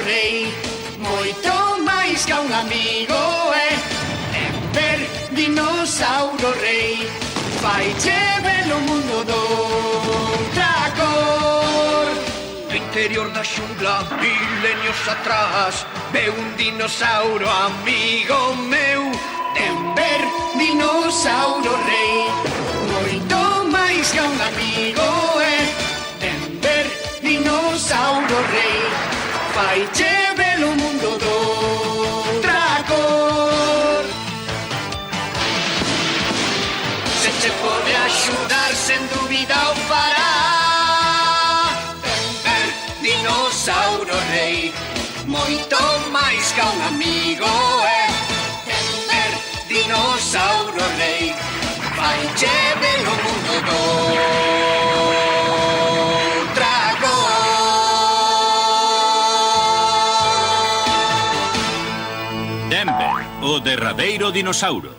rei, moito máis que un amigo, ver Dinosauro Rei, faiche ver o mundo doutra cor. No interior da xungla, milenios atrás, ve un dinosauro amigo meu. Ver Dinosauro Rei, moito máis que un amigo, ver Dinosauro Rei, faiche ver o mundo doutra cor. Se che pode axudar, sen dúbida o fará. Ver Dinosauro Rei, moito máis que un amigo, ver Dinosauro Rei, faiche ver o mundo doutra cor. Denver, o derradeiro dinosauro.